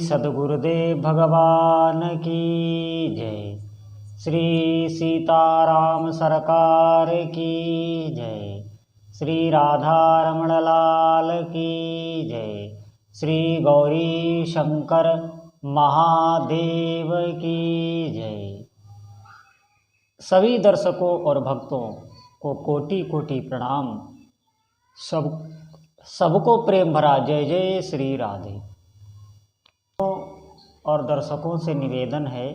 सद्गुरुदेव भगवान की जय। श्री सीताराम सरकार की जय। श्री राधा रमण लाल की जय। श्री गौरी शंकर महादेव की जय। सभी दर्शकों और भक्तों को कोटि कोटि प्रणाम। सबको प्रेम भरा जय जय श्री राधे। और दर्शकों से निवेदन है,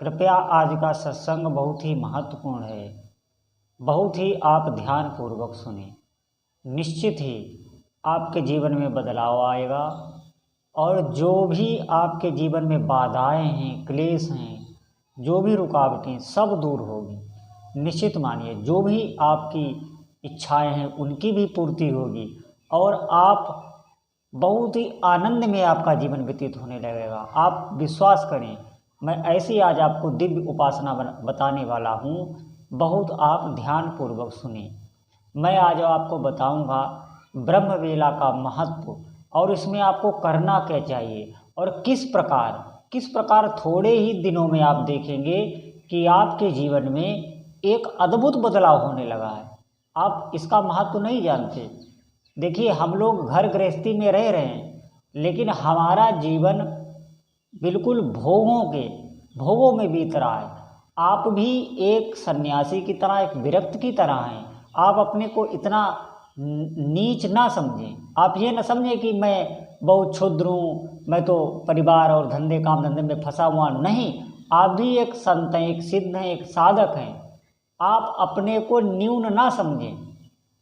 कृपया आज का सत्संग बहुत ही महत्वपूर्ण है, बहुत ही आप ध्यान पूर्वक सुने। निश्चित ही आपके जीवन में बदलाव आएगा और जो भी आपके जीवन में बाधाएं हैं, क्लेश हैं, जो भी रुकावटें सब दूर होगी। निश्चित मानिए जो भी आपकी इच्छाएं हैं उनकी भी पूर्ति होगी और आप बहुत ही आनंद में आपका जीवन व्यतीत होने लगेगा। आप विश्वास करें, मैं ऐसी आज आपको दिव्य उपासना बताने वाला हूँ, बहुत आप ध्यान पूर्वक सुने। मैं आज आपको बताऊँगा ब्रह्म वेला का महत्व और इसमें आपको करना क्या चाहिए और किस प्रकार थोड़े ही दिनों में आप देखेंगे कि आपके जीवन में एक अद्भुत बदलाव होने लगा है। आप इसका महत्व नहीं जानते। देखिए, हम लोग घर गृहस्थी में रह रहे हैं, लेकिन हमारा जीवन बिल्कुल भोगों में बीत रहा है। आप भी एक सन्यासी की तरह, एक विरक्त की तरह हैं। आप अपने को इतना नीच ना समझें। आप ये ना समझें कि मैं बहुत क्षुद्र हूँ, मैं तो परिवार और काम धंधे में फंसा हुआ नहीं। आप भी एक संत हैं, एक सिद्ध हैं, एक साधक हैं। आप अपने को न्यून ना समझें।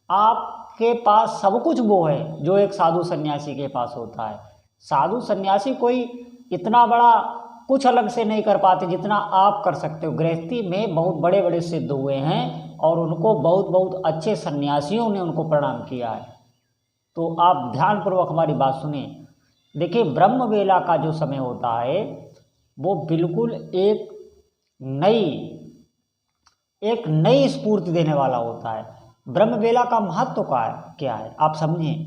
आपके पास सब कुछ वो है जो एक साधु सन्यासी के पास होता है। साधु सन्यासी कोई इतना बड़ा कुछ अलग से नहीं कर पाते जितना आप कर सकते हो। गृहस्थी में बहुत बड़े बड़े सिद्ध हुए हैं और उनको बहुत अच्छे सन्यासियों ने उनको प्रणाम किया है। तो आप ध्यानपूर्वक हमारी बात सुने। देखिए, ब्रह्म वेला का जो समय होता है वो बिल्कुल एक नई स्फूर्ति देने वाला होता है। ब्रह्म वेला का महत्व क्या है आप समझें।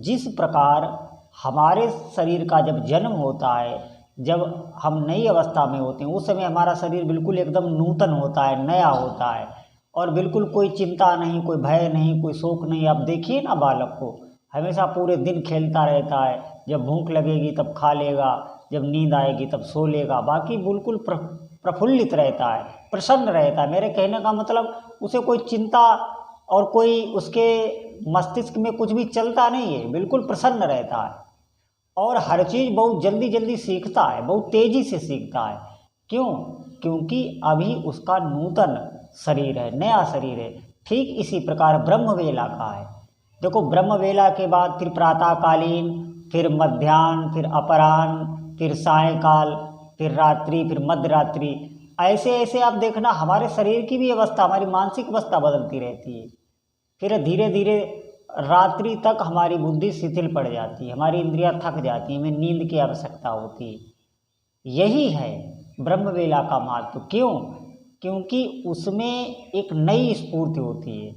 जिस प्रकार हमारे शरीर का जब जन्म होता है, जब हम नई अवस्था में होते हैं, उस समय हमारा शरीर बिल्कुल एकदम नूतन होता है, नया होता है और बिल्कुल कोई चिंता नहीं, कोई भय नहीं, कोई शोक नहीं। आप देखिए ना, बालक को हमेशा पूरे दिन खेलता रहता है। जब भूख लगेगी तब खा लेगा, जब नींद आएगी तब सो लेगा। बाकी बिल्कुल प्रफुल्लित रहता है, प्रसन्न रहता है। मेरे कहने का मतलब उसे कोई चिंता और कोई उसके मस्तिष्क में कुछ भी चलता नहीं है, बिल्कुल प्रसन्न रहता है और हर चीज़ बहुत जल्दी सीखता है, बहुत तेज़ी से सीखता है। क्यों? क्योंकि अभी उसका नूतन शरीर है, नया शरीर है। ठीक इसी प्रकार ब्रह्म वेला का है। देखो, ब्रह्म वेला के बाद फिर प्रातःकालीन, फिर मध्याह्न, फिर अपराह्न, फिर सायंकाल, फिर रात्रि, फिर मध्य रात्रि। ऐसे आप देखना हमारे शरीर की भी अवस्था, हमारी मानसिक अवस्था बदलती रहती है। फिर धीरे धीरे रात्रि तक हमारी बुद्धि शिथिल पड़ जाती है, हमारी इंद्रियां थक जाती हैं, हमें नींद की आवश्यकता होती है। यही है ब्रह्म वेला का महत्व। क्यों? क्योंकि उसमें एक नई स्फूर्ति होती है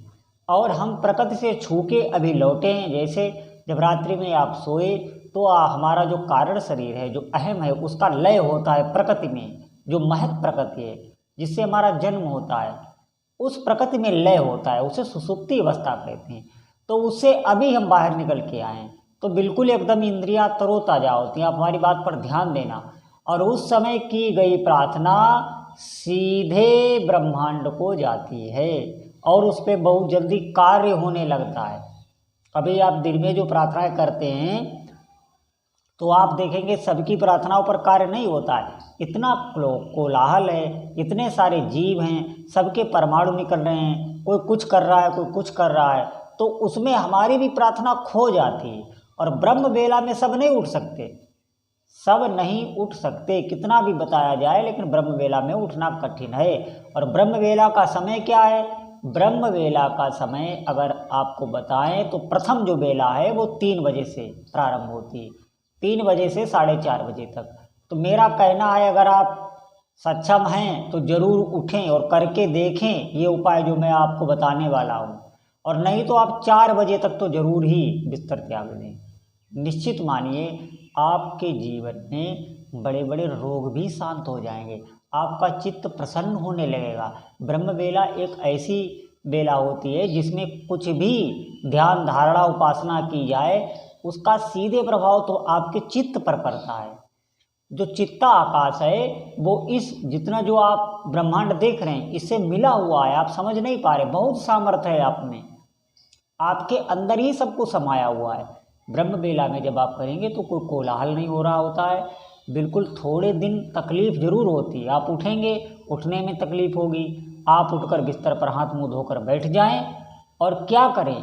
और हम प्रकृति से छू के अभी लौटे हैं। जैसे जब रात्रि में आप सोए तो हमारा जो कारण शरीर है, जो अहम है, उसका लय होता है प्रकृति में। जो महत प्रकृति है जिससे हमारा जन्म होता है, उस प्रकृति में लय होता है, उसे सुषुप्ति अवस्था कहते हैं। तो उससे अभी हम बाहर निकल के आए हैं तो बिल्कुल एकदम इंद्रियां तरोताजा होती हैं। आप हमारी बात पर ध्यान देना। और उस समय की गई प्रार्थना सीधे ब्रह्मांड को जाती है और उस पर बहुत जल्दी कार्य होने लगता है। अभी आप दिन में जो प्रार्थनाएं करते हैं तो आप देखेंगे सबकी प्रार्थनाओं पर कार्य नहीं होता है। इतना कोलाहल है, इतने सारे जीव हैं, सबके परमाणु निकल रहे हैं, कोई कुछ कर रहा है, कोई कुछ कर रहा है, तो उसमें हमारी भी प्रार्थना खो जाती है। और ब्रह्म वेला में सब नहीं उठ सकते, कितना भी बताया जाए, लेकिन ब्रह्म वेला में उठना कठिन है। और ब्रह्म वेला का समय क्या है? ब्रह्म वेला का समय अगर आपको बताएं तो प्रथम जो वेला है वो 3 बजे से प्रारंभ होती है, 3 बजे से 4:30 बजे तक। तो मेरा कहना है, अगर आप सक्षम हैं तो ज़रूर उठें और करके देखें ये उपाय जो मैं आपको बताने वाला हूँ। और नहीं तो आप 4 बजे तक तो ज़रूर ही बिस्तर त्याग दें। निश्चित मानिए आपके जीवन में बड़े बड़े रोग भी शांत हो जाएंगे, आपका चित्त प्रसन्न होने लगेगा। ब्रह्म बेला एक ऐसी बेला होती है जिसमें कुछ भी ध्यान धारणा उपासना की जाए उसका सीधे प्रभाव तो आपके चित्त पर पड़ता है। जो चित्ता आकाश है वो इस जितना जो आप ब्रह्मांड देख रहे हैं इससे मिला हुआ है, आप समझ नहीं पा रहे। बहुत सामर्थ्य है आप में, आपके अंदर ही सब कुछ समाया हुआ है। ब्रह्म बेला में जब आप करेंगे तो कोई कोलाहल नहीं हो रहा होता है, बिल्कुल थोड़े दिन तकलीफ जरूर होती है। आप उठेंगे, उठने में तकलीफ होगी, आप उठकर बिस्तर पर हाथ मुंह धोकर बैठ जाएं और क्या करें,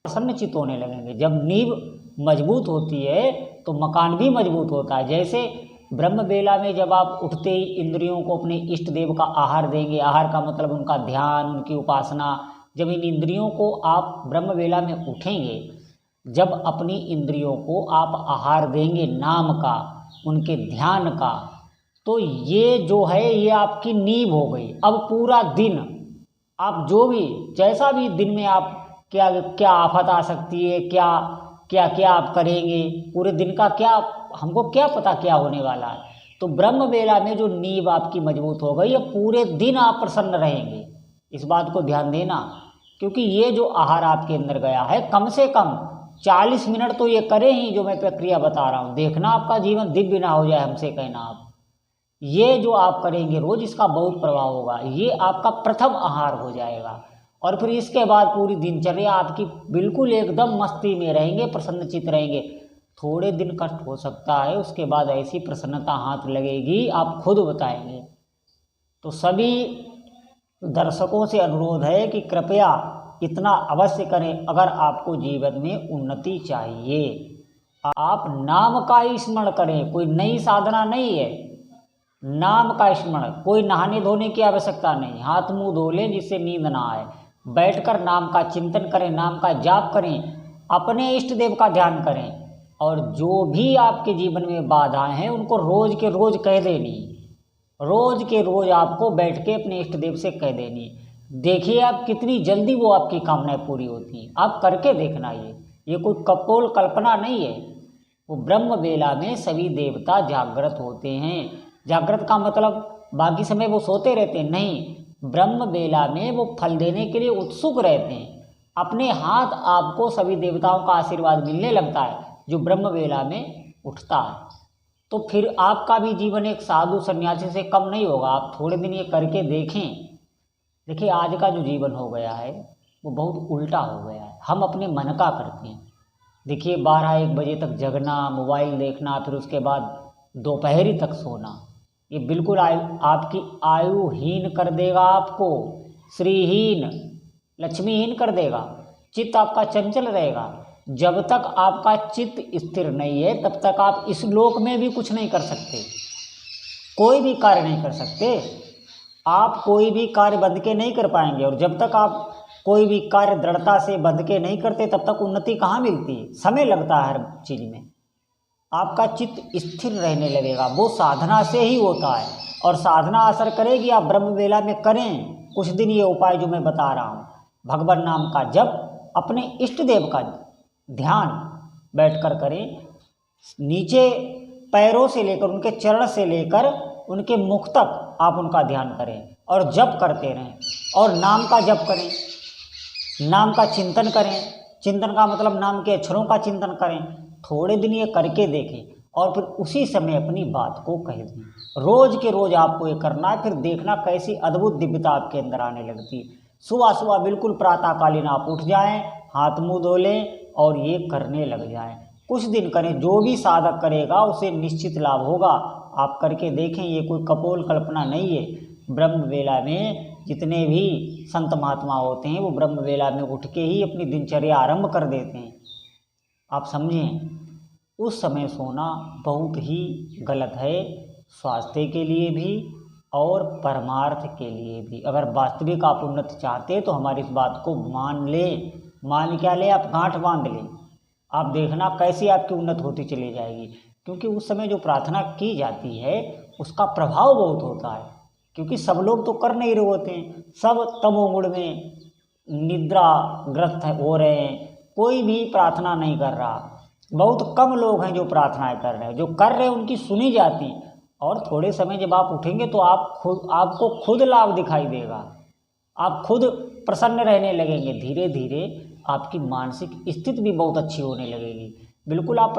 प्रसन्न चित्त होने लगेंगे। जब नींव मजबूत होती है तो मकान भी मजबूत होता है। जैसे ब्रह्म बेला में जब आप उठते ही इंद्रियों को अपने इष्ट देव का आहार देंगे, आहार का मतलब उनका ध्यान, उनकी उपासना। जब इन इंद्रियों को आप ब्रह्म बेला में उठेंगे, जब अपनी इंद्रियों को आप आहार देंगे नाम का, उनके ध्यान का, तो ये जो है ये आपकी नींव हो गई। अब पूरा दिन आप जो भी जैसा भी दिन में आप क्या क्या आफत आ सकती है, क्या क्या क्या आप करेंगे, पूरे दिन का क्या हमको क्या पता क्या होने वाला है। तो ब्रह्म बेला में जो नींव आपकी मजबूत हो गई, अब पूरे दिन आप प्रसन्न रहेंगे। इस बात को ध्यान देना, क्योंकि ये जो आहार आपके अंदर गया है कम से कम 40 मिनट तो ये करें ही, जो मैं प्रक्रिया बता रहा हूँ। देखना आपका जीवन दिव्य ना हो जाए, हमसे कहना आप। ये जो आप करेंगे रोज इसका बहुत प्रभाव होगा। ये आपका प्रथम आहार हो जाएगा और फिर इसके बाद पूरी दिनचर्या आपकी बिल्कुल एकदम मस्ती में रहेंगे, प्रसन्नचित रहेंगे। थोड़े दिन कष्ट हो सकता है, उसके बाद ऐसी प्रसन्नता हाथ लगेगी आप खुद बताएंगे। तो सभी दर्शकों से अनुरोध है कि कृपया इतना अवश्य करें, अगर आपको जीवन में उन्नति चाहिए। आप नाम का ही स्मरण करें, कोई नई साधना नहीं है। नाम का स्मरण, कोई नहाने धोने की आवश्यकता नहीं, हाथ मुंह धो लें जिससे नींद ना आए, बैठकर नाम का चिंतन करें, नाम का जाप करें, अपने इष्ट देव का ध्यान करें और जो भी आपके जीवन में बाधाएं हैं उनको रोज के रोज कह देनी। रोज के रोज आपको बैठ के अपने इष्ट देव से कह देनी। देखिए आप कितनी जल्दी वो आपकी कामनाएं पूरी होती हैं। आप करके देखना, ये कोई कपोल कल्पना नहीं है। वो ब्रह्म बेला में सभी देवता जागृत होते हैं। जागृत का मतलब बाकी समय वो सोते रहते हैं, नहीं, ब्रह्म बेला में वो फल देने के लिए उत्सुक रहते हैं। अपने हाथ आपको सभी देवताओं का आशीर्वाद मिलने लगता है जो ब्रह्म बेला में उठता है। तो फिर आपका भी जीवन एक साधु सन्यासी से कम नहीं होगा। आप थोड़े दिन ये करके देखें। देखिए आज का जो जीवन हो गया है वो बहुत उल्टा हो गया है। हम अपने मन का करते हैं। देखिए 12-1 बजे तक जगना, मोबाइल देखना, फिर उसके बाद दोपहरी तक सोना, ये बिल्कुल आपकी आयुहीन कर देगा, आपको श्रीहीन लक्ष्मीहीन कर देगा। चित्त आपका चंचल रहेगा। जब तक आपका चित्त स्थिर नहीं है तब तक आप इस लोक में भी कुछ नहीं कर सकते, कोई भी कार्य नहीं कर सकते। आप कोई भी कार्य बंध के नहीं कर पाएंगे और जब तक आप कोई भी कार्य दृढ़ता से बंध के नहीं करते तब तक उन्नति कहाँ मिलती है। समय लगता है हर चीज़ में। आपका चित्त स्थिर रहने लगेगा, वो साधना से ही होता है और साधना असर करेगी। आप ब्रह्म बेला में करें कुछ दिन ये उपाय जो मैं बता रहा हूँ, भगवान नाम का जप, अपने इष्ट देव का ध्यान बैठकर करें। नीचे पैरों से लेकर उनके चरण से लेकर उनके मुख तक आप उनका ध्यान करें और जप करते रहें और नाम का जप करें, नाम का चिंतन करें। चिंतन का मतलब नाम के अक्षरों का चिंतन करें। थोड़े दिन ये करके देखें और फिर उसी समय अपनी बात को कह दें। रोज के रोज आपको ये करना है, फिर देखना कैसी अद्भुत दिव्यता आपके अंदर आने लगती है। सुबह सुबह बिल्कुल प्रातःकालीन आप उठ जाएं, हाथ मुंह धो लें और ये करने लग जाएं। कुछ दिन करें, जो भी साधक करेगा उसे निश्चित लाभ होगा। आप करके देखें, ये कोई कपोल कल्पना नहीं है। ब्रह्म वेला में जितने भी संत महात्मा होते हैं वो ब्रह्म वेला में उठ के ही अपनी दिनचर्या आरंभ कर देते हैं। आप समझें, उस समय सोना बहुत ही गलत है, स्वास्थ्य के लिए भी और परमार्थ के लिए भी। अगर वास्तविक आप उन्नति चाहते हैं तो हमारी इस बात को मान लें। मान क्या लें, आप गांठ बांध लें। आप देखना कैसी आपकी उन्नति होती चली जाएगी, क्योंकि उस समय जो प्रार्थना की जाती है उसका प्रभाव बहुत होता है। क्योंकि सब लोग तो कर नहीं रहे होते हैं, सब तमोगुण में निद्राग्रस्त हो रहे हैं, कोई भी प्रार्थना नहीं कर रहा। बहुत कम लोग हैं जो प्रार्थनाएं कर रहे हैं, जो कर रहे हैं उनकी सुनी जाती। और थोड़े समय जब आप उठेंगे तो आपको खुद लाभ दिखाई देगा, आप खुद प्रसन्न रहने लगेंगे। धीरे धीरे आपकी मानसिक स्थिति भी बहुत अच्छी होने लगेगी। बिल्कुल आप